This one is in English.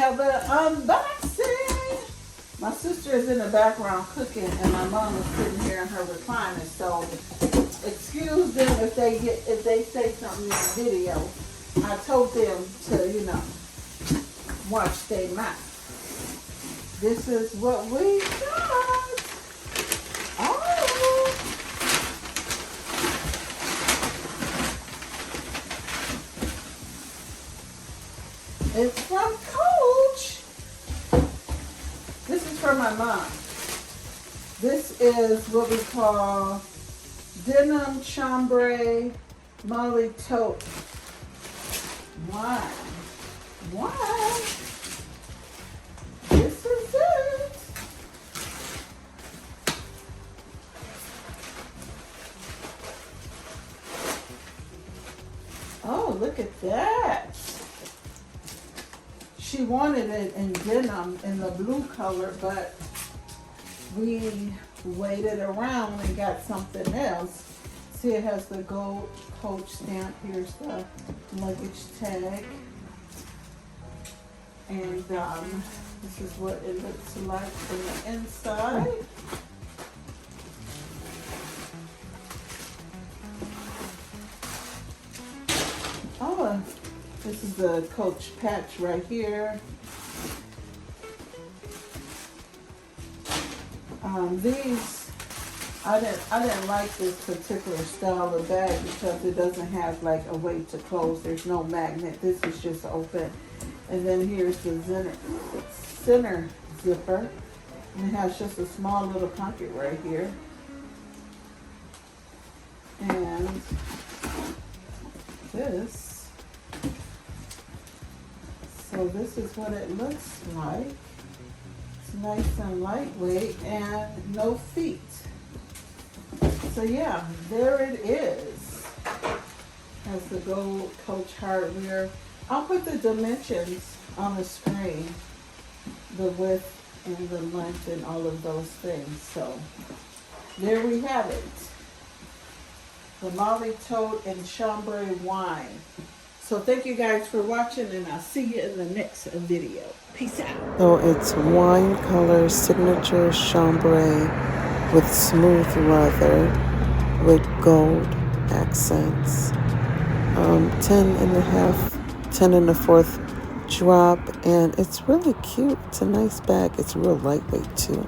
have an unboxing. My sister is in the background cooking, and my mom is sitting here in her recliner. So excuse them if they say something in the video. I told them to, watch their mouth. This is what we got. Oh. It's from Coach. This is for my mom. This is what we call denim chambray molly tote. Why? This is it. Oh, look at that. She wanted it in denim in the blue color, but we waited around and got something else. See, it has the gold Coach stamp. Here's the luggage tag. And this is what it looks like from the inside. Oh, this is the Coach patch right here. These, I didn't like this particular style of bag because it doesn't have like a way to close. There's no magnet. This is just open. And then here's the center zipper. And it has just a small little pocket right here. And this. So this is what it looks like. It's nice and lightweight and no feet. So yeah, there it is. Has the gold Coach hardware. I'll put the dimensions on the screen, the width and the length and all of those things. So there we have it. The Molly Tote and Chambray wine. So thank you guys for watching, and I'll see you in the next video. Peace out. So it's wine color signature chambray with smooth leather with gold accents. 10 and a fourth drop, and it's really cute. It's a nice bag. It's real lightweight too.